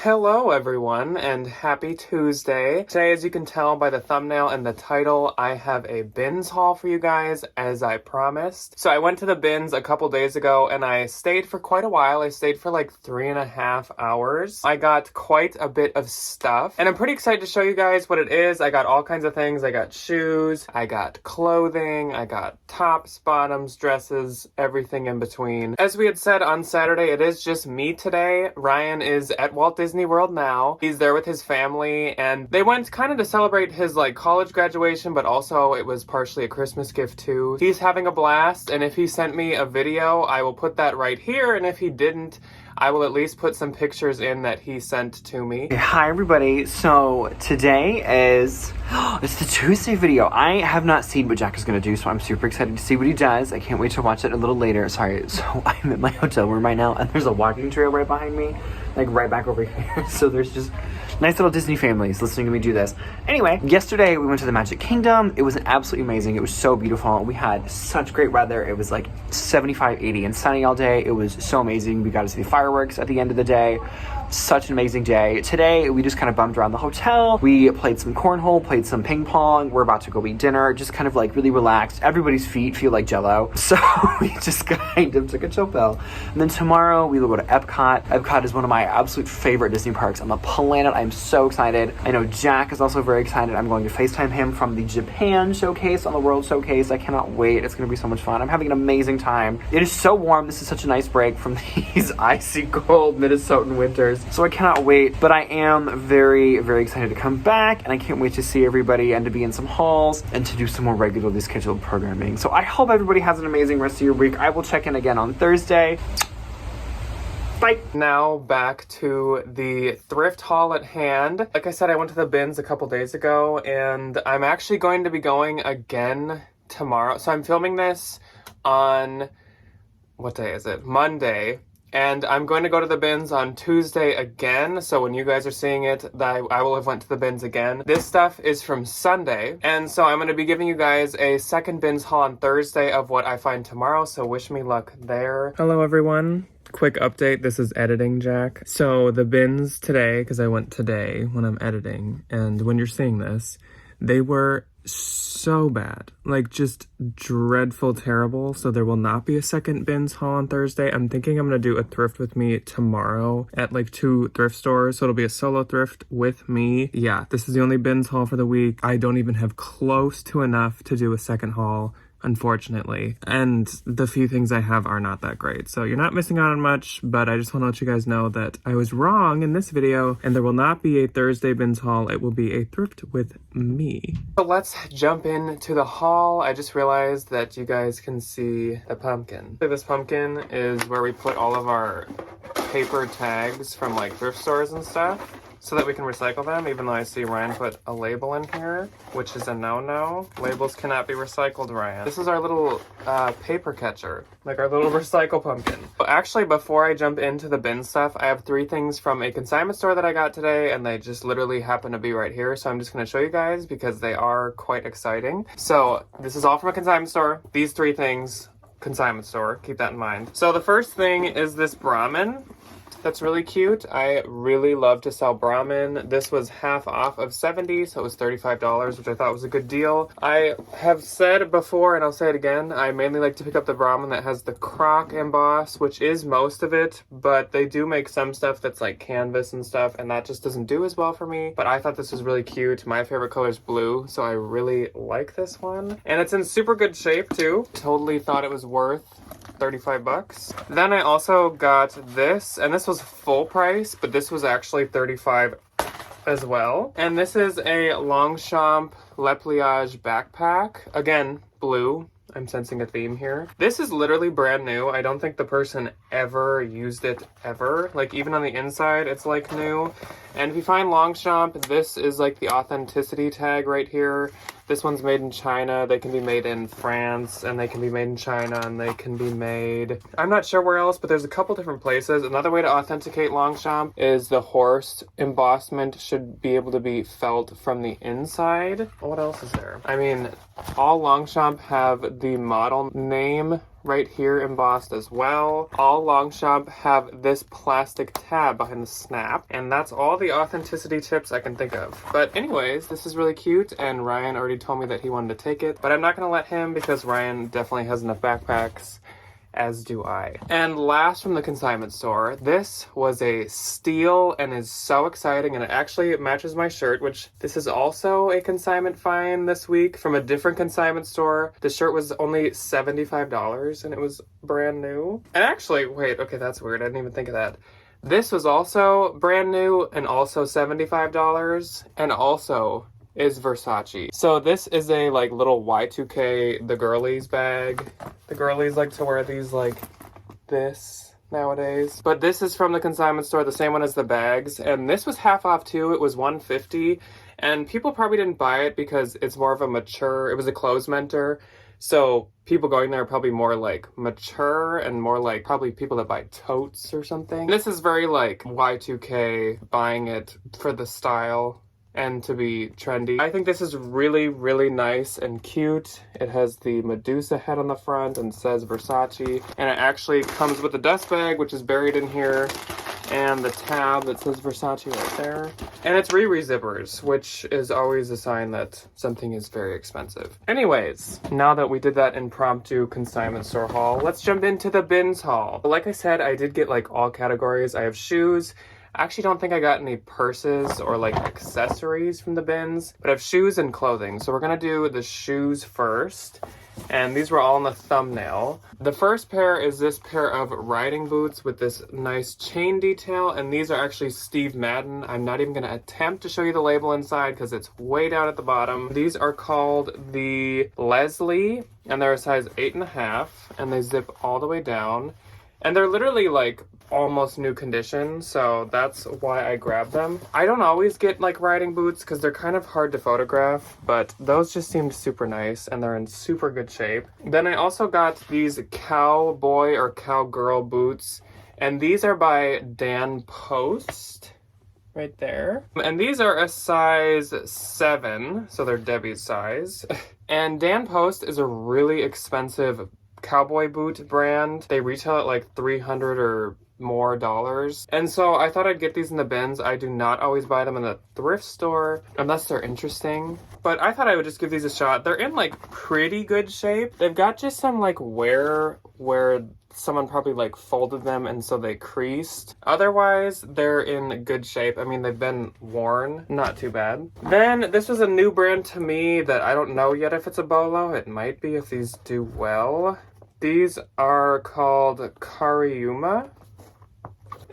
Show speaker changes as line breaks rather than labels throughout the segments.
Hello everyone, and happy Tuesday. Today, as you can tell by the thumbnail and the title, I have a bins haul for you guys, as I promised. So I went to the bins a couple days ago, and I stayed for quite a while. I stayed for like 3.5 hours. I got quite a bit of stuff, and I'm pretty excited to show you guys what it is. I got all kinds of things. I got shoes, I got clothing, I got tops, bottoms, dresses, everything in between. As we had said on Saturday, it is just me today. Ryan is at Walt Disney World now. He's there with his family, and they went kind of to celebrate his like college graduation, but also it was partially a Christmas gift too. He's having a blast, and if he sent me a video, I will put that right here, and if he didn't, I will at least put some pictures in that he sent to me.
Hi everybody, so today is, it's the Tuesday video. I have not seen what Jack is going to do, so I'm super excited to see what he does. I can't wait to watch it a little later. Sorry, so I'm at my hotel room right now, and there's a walking trail right behind me, like right back over here. So there's just nice little Disney families listening to me do this. Anyway, yesterday we went to the Magic Kingdom. It was absolutely amazing. It was so beautiful. We had such great weather. It was like 75, 80 and sunny all day. It was so amazing. We got to see the fireworks at the end of the day. Such an amazing day. Today, we just kind of bummed around the hotel. We played some cornhole, played some ping pong. We're about to go eat dinner. Just kind of like really relaxed. Everybody's feet feel like Jell-O. So we just kind of took a chill pill. And then tomorrow, we will go to Epcot. Epcot is one of my absolute favorite Disney parks on the planet. I'm so excited. I know Jack is also very excited. I'm going to FaceTime him from the Japan showcase on the World Showcase. I cannot wait. It's going to be so much fun. I'm having an amazing time. It is so warm. This is such a nice break from these icy cold Minnesotan winters. So I cannot wait, but I am very, very excited to come back, and I can't wait to see everybody and to be in some hauls and to do some more regularly scheduled programming. So I hope everybody has an amazing rest of your week. I will check in again on Thursday. Bye.
Now back to the thrift haul at hand. Like I said, I went to the bins a couple days ago, and I'm actually going to be going again tomorrow. So I'm filming this on, what day is it? Monday. And I'm going to go to the bins on Tuesday again, so when you guys are seeing it, I will have went to the bins again. This stuff is from Sunday, and so I'm going to be giving you guys a second bins haul on Thursday of what I find tomorrow, so wish me luck there. Hello everyone. Quick update, this is editing Jack. So the bins today, because I went today when I'm editing, and when you're seeing this, they were so bad, like just dreadful, terrible. So there will not be a second bins haul on Thursday. I'm thinking I'm gonna do a thrift with me tomorrow at like 2 thrift stores, so it'll be a solo thrift with me. Yeah, this is the only bins haul for the week. I don't even have close to enough to do a second haul, unfortunately, and the few things I have are not that great, so you're not missing out on much. But I just want to let you guys know that I was wrong in this video, and there will not be a Thursday bins haul. It will be a thrift with me. So let's jump into the haul. I just realized that you guys can see the pumpkin. So this pumpkin is where we put all of our paper tags from like thrift stores and stuff, so that we can recycle them, even though I see Ryan put a label in here, which is a no-no. Labels cannot be recycled, Ryan. This is our little paper catcher, like our little recycle pumpkin. But actually, before I jump into the bin stuff, I have 3 things from a consignment store that I got today, and they just literally happen to be right here, so I'm just gonna show you guys because they are quite exciting. So this is all from a consignment store. These 3 things, consignment store, keep that in mind. So the first thing is this Brahmin. That's really cute. I really love to sell Brahmin. This was half off of $70, so it was $35, which I thought was a good deal. I have said before, and I'll say it again, I mainly like to pick up the Brahmin that has the croc emboss, which is most of it, but they do make some stuff that's like canvas and stuff, and that just doesn't do as well for me. But I thought this was really cute. My favorite color is blue, so I really like this one. And it's in super good shape too. Totally thought it was worth 35 bucks. Then I also got this, and this was full price, but this was actually 35 as well. And this is a Longchamp Le Pliage backpack. Again, blue. I'm sensing a theme here. This is literally brand new. I don't think the person ever used it ever. Like even on the inside, it's like new. And if you find Longchamp, this is like the authenticity tag right here. This one's made in China. They can be made in France, and they can be made in China, and they can be made, I'm not sure where else, but there's a couple different places. Another way to authenticate Longchamp is the horse embossment should be able to be felt from the inside. What else is there? I mean, all Longchamp have the model name right here embossed as well. All Longchamp have this plastic tab behind the snap, and that's all the authenticity tips I can think of. But anyways, this is really cute, and Ryan already told me that he wanted to take it, but I'm not gonna let him because Ryan definitely has enough backpacks, as do I. And last from the consignment store, this was a steal and is so exciting, and it actually matches my shirt, which this is also a consignment find this week from a different consignment store. The shirt was only $75 and it was brand new. And actually, wait, okay, that's weird. I didn't even think of that. This was also brand new and also $75 and also is Versace. So this is a like little Y2K, the girlies bag. The girlies like to wear these like this nowadays. But this is from the consignment store, the same one as the bags. And this was half off too. It was $150. And people probably didn't buy it because it's more of a mature, it was a clothes mentor. So people going there are probably more like mature and more like probably people that buy totes or something. This is very like Y2K, buying it for the style and to be trendy. I think this is really, really nice and cute. It has the Medusa head on the front and says Versace. And it actually comes with a dust bag, which is buried in here, and the tab that says Versace right there. And it's Riri zippers, which is always a sign that something is very expensive. Anyways, now that we did that impromptu consignment store haul, let's jump into the bins haul. Like I said, I did get like all categories. I have shoes. I actually don't think I got any purses or like accessories from the bins, but I have shoes and clothing. So we're gonna do the shoes first. And these were all in the thumbnail. The first pair is this pair of riding boots with this nice chain detail. And these are actually Steve Madden. I'm not even gonna attempt to show you the label inside because it's way down at the bottom. These are called the Leslie, and they're a size 8.5, and they zip all the way down. And they're literally like almost new condition, so that's why I grabbed them. I don't always get like riding boots because they're kind of hard to photograph, but those just seemed super nice and they're in super good shape. Then I also got these cowboy or cowgirl boots, and these are by Dan Post. Right there. And these are a size 7, so they're Debbie's size. And Dan Post is a really expensive cowboy boot brand. They retail at like $300 or more dollars. And so I thought I'd get these in the bins. I do not always buy them in the thrift store unless they're interesting. But I thought I would just give these a shot. They're in like pretty good shape. They've got just some like wear where someone probably like folded them and so they creased. Otherwise, they're in good shape. I mean, they've been worn, not too bad. Then this was a new brand to me that I don't know yet if it's a bolo. It might be if these do well. These are called Kariuma,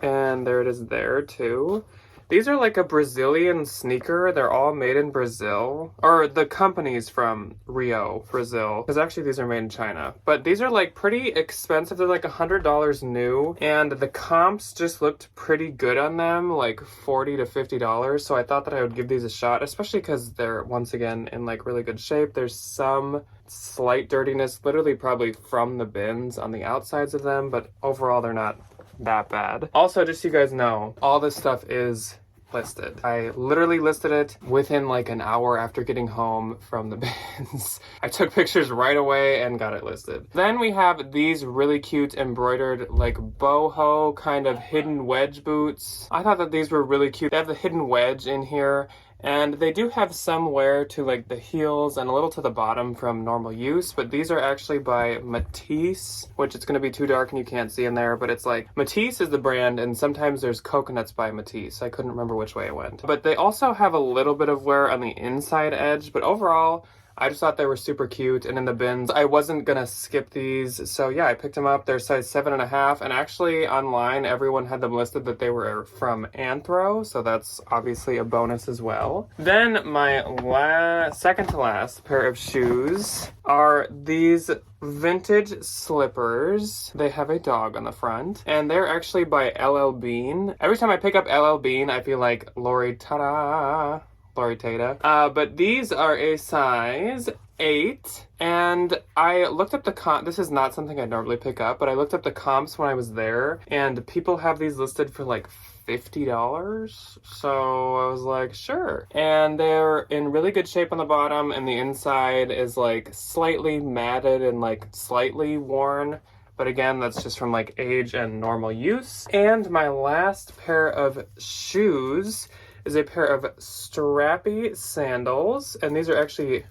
and there it is there too. These are like a Brazilian sneaker. They're all made in Brazil, or the company's from Rio, Brazil, because actually these are made in China. But these are like pretty expensive. They're like $100 new, and the comps just looked pretty good on them, like $40 to $50. So I thought that I would give these a shot, especially because they're once again in like really good shape. There's some slight dirtiness, literally probably from the bins on the outsides of them, but overall they're not that bad. Also, just so you guys know, all this stuff is listed. I literally listed it within like an hour after getting home from the bins. I took pictures right away and got it listed. Then we have these really cute embroidered like boho kind of hidden wedge boots. I thought that these were really cute. They have the hidden wedge in here, and they do have some wear to like the heels and a little to the bottom from normal use, but these are actually by Matisse, which it's going to be too dark and you can't see in there, but it's like Matisse is the brand, and sometimes there's coconuts by Matisse. I couldn't remember which way it went. But they also have a little bit of wear on the inside edge, but overall, I just thought they were super cute, and in the bins, I wasn't gonna skip these, so yeah, I picked them up. They're size 7.5, and actually online, everyone had them listed that they were from Anthro, so that's obviously a bonus as well. Then my second to last pair of shoes are these vintage slippers. They have a dog on the front, and they're actually by LL Bean. Every time I pick up LL Bean, I feel like Lori Tata. But these are a size 8, and I looked up the this is not something I normally pick up, but I looked up the comps when I was there, and people have these listed for like $50. So I was like, sure. And they're in really good shape on the bottom, and the inside is like slightly matted and like slightly worn. But again, that's just from like age and normal use. And my last pair of shoes is a pair of strappy sandals. And these are actually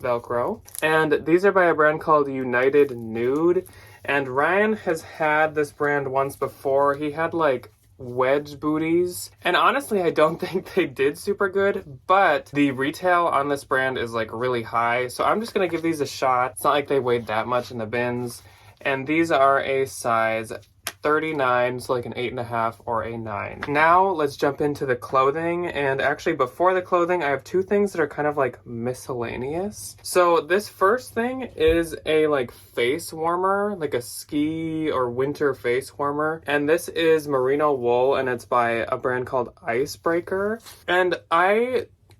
Velcro. And these are by a brand called United Nude. And Ryan has had this brand once before. He had like wedge booties. And honestly, I don't think they did super good, but the retail on this brand is like really high. So I'm just gonna give these a shot. It's not like they weighed that much in the bins. And these are a size 39, so like an 8.5 or a 9. Now let's jump into the clothing. And actually before the clothing, I have two things that are kind of like miscellaneous. So this first thing is a like face warmer, like a ski or winter face warmer. And this is merino wool, and it's by a brand called Icebreaker. And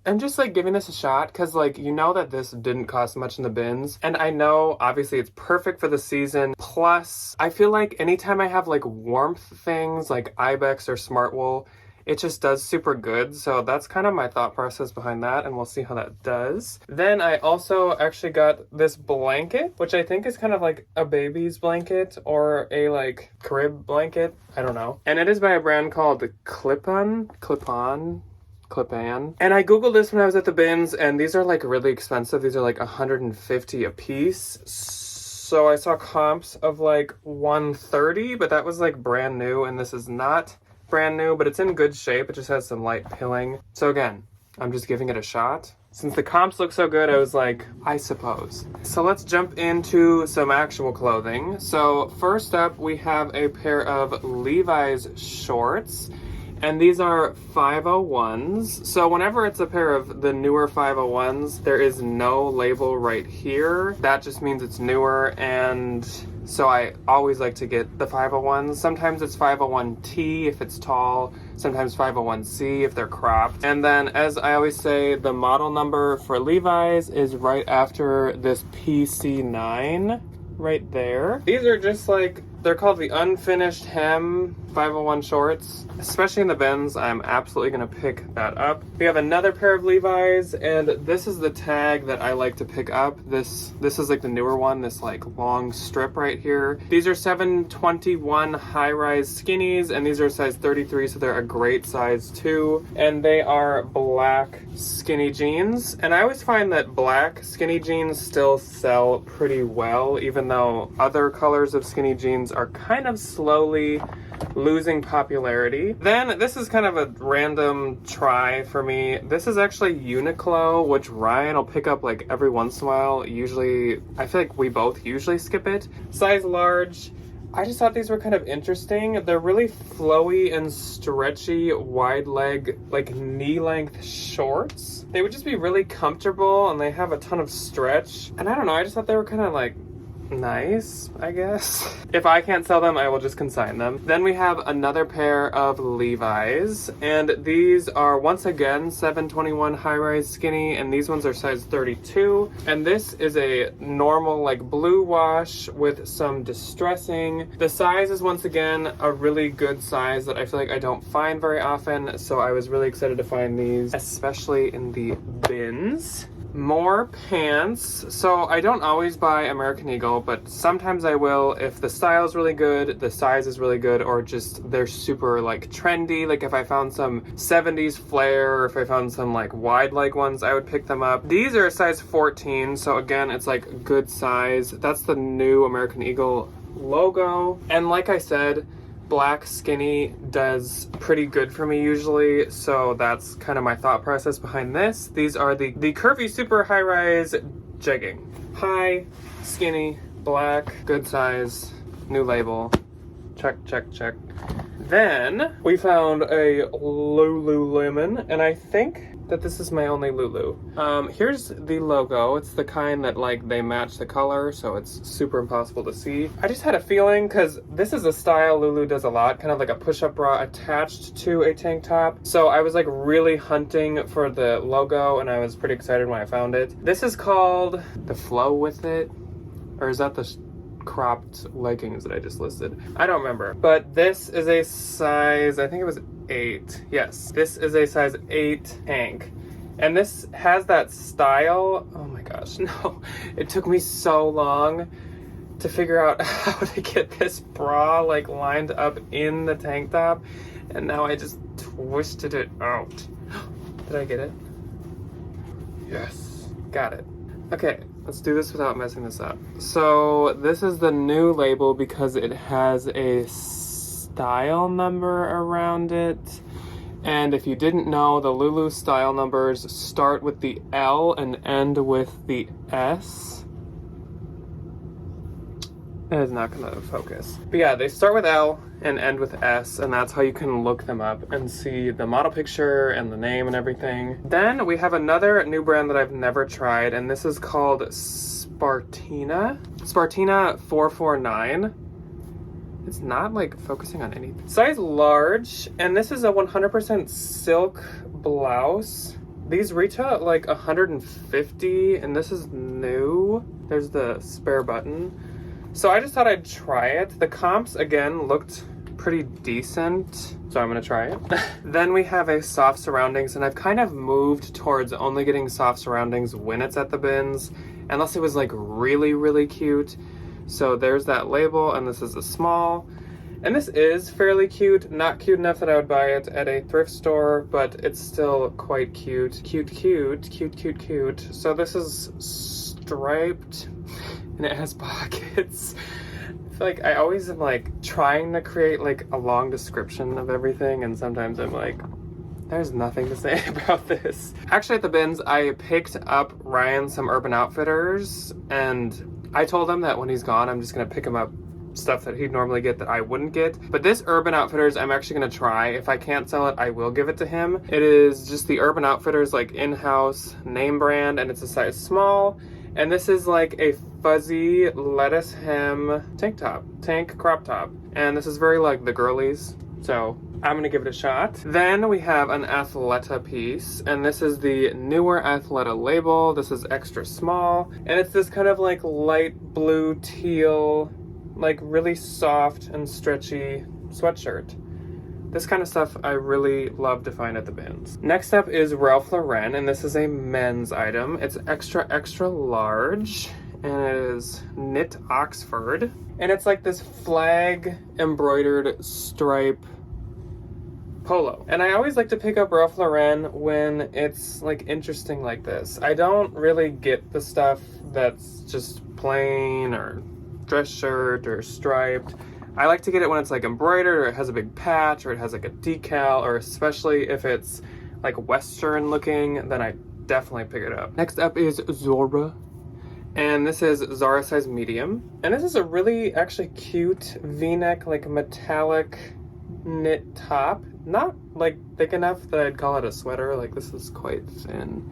I'm just like giving this a shot because like you know that this didn't cost much in the bins, and I know obviously it's perfect for the season. Plus I feel like anytime I have like warmth things like Ibex or Smartwool, it just does super good. So that's kind of my thought process behind that, and we'll see how that does. Then I also actually got this blanket, which I think is kind of like a baby's blanket or a like crib blanket, I don't know. And it is by a brand called Clip-On. And I googled this when I was at the bins, and these are like really expensive. These are like $150 a piece. So I saw comps of like $130, but that was like brand new, and this is not brand new, but it's in good shape. It just has some light pilling. So again, I'm just giving it a shot. Since the comps look so good, I was like, I suppose. So let's jump into some actual clothing. So first up, we have a pair of Levi's shorts. And these are 501s. So whenever it's a pair of the newer 501s, there is no label right here. That just means it's newer, and so I always like to get the 501s. Sometimes it's 501T if it's tall, sometimes 501C if they're cropped. And then, as I always say, the model number for Levi's is right after this PC9 right there. These are just like, they're called the unfinished hem 501 shorts. Especially in the bins, I'm absolutely gonna pick that up. We have another pair of Levi's, and this is the tag that I like to pick up. This is like the newer one, this like long strip right here. These are 721 high-rise skinnies, and these are size 33, so they're a great size too. And they are black skinny jeans. And I always find that black skinny jeans still sell pretty well, even though other colors of skinny jeans are kind of slowly losing popularity. Then this is kind of a random try for me. This is actually Uniqlo, which Ryan will pick up like every once in a while. Usually, I feel like we both usually skip it. Size large. I just thought these were kind of interesting. They're really flowy and stretchy, wide leg, like knee length shorts. They would just be really comfortable, and they have a ton of stretch. And I don't know, I just thought they were kind of like nice, I guess. If I can't sell them, I will just consign them. Then we have another pair of Levi's, and these are once again 721 high-rise skinny, and these ones are size 32. And this is a normal like blue wash with some distressing. The size is once again a really good size that I feel like I don't find very often, so I was really excited to find these, especially in the bins. More pants. So I don't always buy American Eagle, but sometimes I will if the style is really good, the size is really good, or just they're super like trendy. Like if I found some 70s flare, or if I found some like wide leg ones, I would pick them up. These are a size 14, so again, it's like good size. That's the new American Eagle logo. And like I said, black skinny does pretty good for me usually, so that's kind of my thought process behind this. These are the curvy super high-rise jegging. High, skinny, black, good size, new label. Check, check, check. Then we found a Lululemon, and I think that this is my only Lulu. Here's the logo. It's the kind that like they match the color, so it's super impossible to see. I just had a feeling, because this is a style Lulu does a lot, kind of like a push-up bra attached to a tank top. So I was like really hunting for the logo, and I was pretty excited when I found it. This is called the Flow With It, or is that the cropped leggings that I just listed. I don't remember. But this is a size, I think it was 8. Yes, this is a size 8 tank. And this has that style. Oh my gosh, no. It took me so long to figure out how to get this bra like lined up in the tank top. And now I just twisted it out. Did I get it? Yes, got it. Okay, let's do this without messing this up. So this is the new label because it has a style number around it. And if you didn't know, the Lulu style numbers start with the L and end with the S. It is not gonna focus. But yeah, they start with L and end with S, and that's how you can look them up and see the model picture and the name and everything. Then we have another new brand that I've never tried, and this is called Spartina. Spartina 449. It's not like focusing on anything. Size large, and this is a 100% silk blouse. These retail at like $150, and this is new. There's the spare button. So I just thought I'd try it. The comps, again, looked pretty decent, so I'm gonna try it. Then we have a soft surroundings, and I've kind of moved towards only getting soft surroundings when it's at the bins, unless it was like really, really cute. So there's that label, and this is a small. And this is fairly cute, not cute enough that I would buy it at a thrift store, but it's still quite cute. Cute, cute, cute, cute, cute. So this is striped, and it has pockets. I feel like I always am like trying to create like a long description of everything, and sometimes I'm like, there's nothing to say about this. Actually, at the bins, I picked up Ryan some Urban Outfitters, and I told him that when he's gone, I'm just gonna pick him up stuff that he'd normally get that I wouldn't get. But this Urban Outfitters, I'm actually gonna try. If I can't sell it, I will give it to him. It is just the Urban Outfitters like in-house name brand, and it's a size small. And this is like a fuzzy lettuce hem tank crop top. And this is very like the girlies. So I'm gonna give it a shot. Then we have an Athleta piece, and this is the newer Athleta label. This is extra small, and it's this kind of like light blue teal, like really soft and stretchy sweatshirt. This kind of stuff I really love to find at the bins. Next up is Ralph Lauren, and this is a men's item. It's extra, extra large, and it is knit Oxford. And it's like this flag embroidered stripe polo. And I always like to pick up Ralph Lauren when it's like interesting like this. I don't really get the stuff that's just plain or dress shirt or striped. I like to get it when it's like embroidered, or it has a big patch, or it has like a decal, or especially if it's like Western looking, then I definitely pick it up. Next up is Zara, and this is Zara size medium. And this is a really actually cute V-neck, like metallic knit top. Not like thick enough that I'd call it a sweater. Like this is quite thin.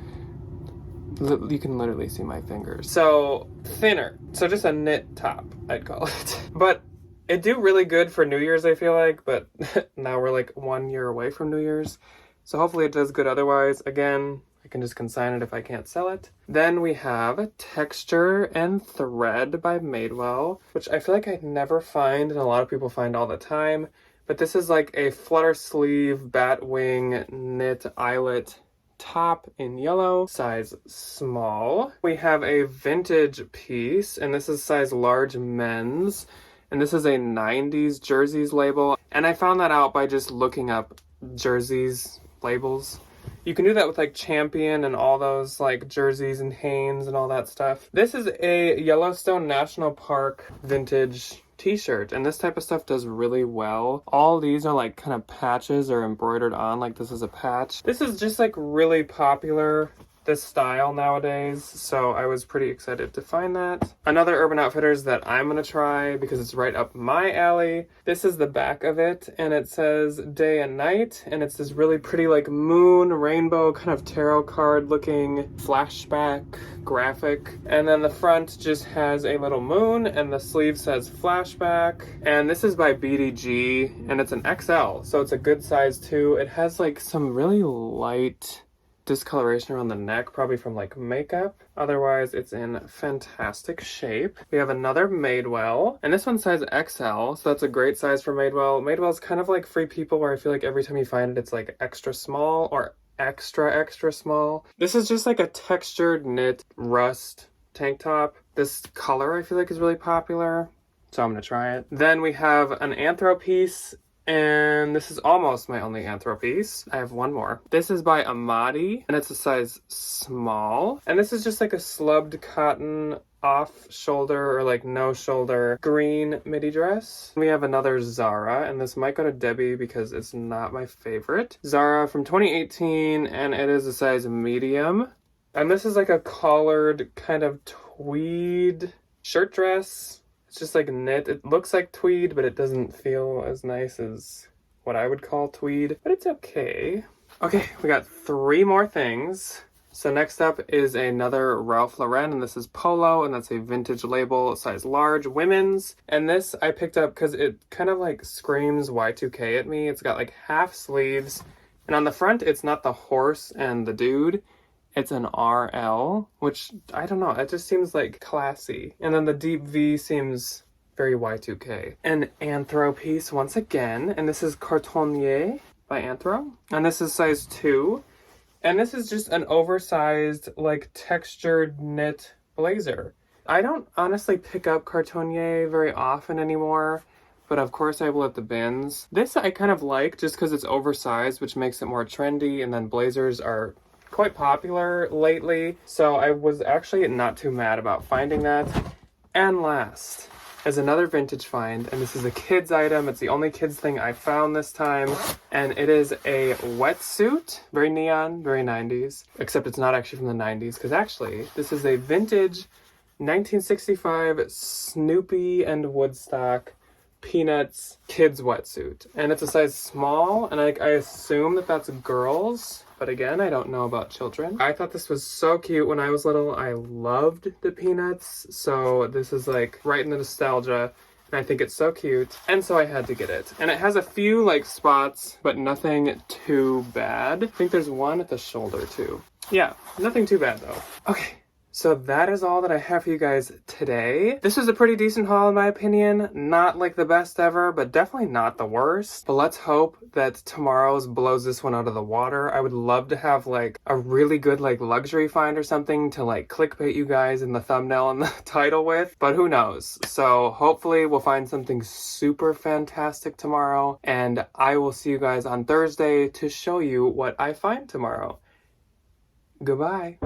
You can literally see my fingers. So thinner. So just a knit top, I'd call it. But it do really good for New Year's, I feel like, but now we're like 1 year away from New Year's. So hopefully it does good otherwise. Again, I can just consign it if I can't sell it. Then we have Texture and Thread by Madewell, which I feel like I never find, and a lot of people find all the time. But this is like a flutter sleeve bat wing knit eyelet top in yellow, size small. We have a vintage piece, and this is size large men's. And this is a 90s jerseys label. And I found that out by just looking up jerseys labels. You can do that with like Champion and all those like jerseys and Hanes and all that stuff. This is a Yellowstone National Park vintage t-shirt, and this type of stuff does really well. All these are like kind of patches or embroidered on, like this is a patch. This is just like really popular, this style nowadays, so I was pretty excited to find that. Another Urban Outfitters that I'm gonna try because it's right up my alley. This is the back of it, and it says day and night, and it's this really pretty like moon, rainbow, kind of tarot card looking flashback graphic. And then the front just has a little moon, and the sleeve says flashback. And this is by BDG, and it's an XL, so it's a good size too. It has like some really light discoloration around the neck, probably from like makeup. Otherwise, it's in fantastic shape. We have another Madewell, and this one's size XL, so that's a great size for Madewell. Madewell's kind of like Free People, where I feel like every time you find it, it's like extra small or extra small. This is just like a textured knit rust tank top. This color I feel like is really popular, so I'm gonna try it. Then we have an Anthro piece, and this is almost my only Anthro piece. I have one more. This is by Amati, and it's a size small. And this is just like a slubbed cotton off shoulder or like no shoulder green midi dress. We have another Zara, and this might go to Debbie because it's not my favorite. Zara from 2018, and it is a size medium. And this is like a collared kind of tweed shirt dress. It's just like knit. It looks like tweed, but it doesn't feel as nice as what I would call tweed, but it's okay. Okay, we got 3 more things. So next up is another Ralph Lauren, and this is Polo, and that's a vintage label, size large, women's. And this I picked up because it kind of like screams Y2K at me. It's got like half sleeves, and on the front, it's not the horse and the dude. It's an RL, which, I don't know, it just seems like classy. And then the deep V seems very Y2K. An Anthro piece once again, and this is Cartonnier by Anthro. And this is size 2. And this is just an oversized, like, textured knit blazer. I don't honestly pick up Cartonnier very often anymore, but of course I will at the bins. This I kind of like just because it's oversized, which makes it more trendy, and then blazers are quite popular lately, so I was actually not too mad about finding that. And last is another vintage find, and this is a kids item. It's the only kids thing I found this time, and it is a wetsuit. Very neon, very 90s, except it's not actually from the 90s, because actually this is a vintage 1965 Snoopy and Woodstock Peanuts kids wetsuit, and it's a size small, and I assume that that's girls. But again, I don't know about children. I thought this was so cute when I was little. I loved the Peanuts, so this is like right in the nostalgia, and I think it's so cute, and so I had to get it. And it has a few like spots, but nothing too bad. I think there's one at the shoulder too. Yeah, nothing too bad though. Okay. So that is all that I have for you guys today. This was a pretty decent haul in my opinion. Not like the best ever, but definitely not the worst. But let's hope that tomorrow's blows this one out of the water. I would love to have like a really good like luxury find or something to like clickbait you guys in the thumbnail and the title with, but who knows? So hopefully we'll find something super fantastic tomorrow, and I will see you guys on Thursday to show you what I find tomorrow. Goodbye.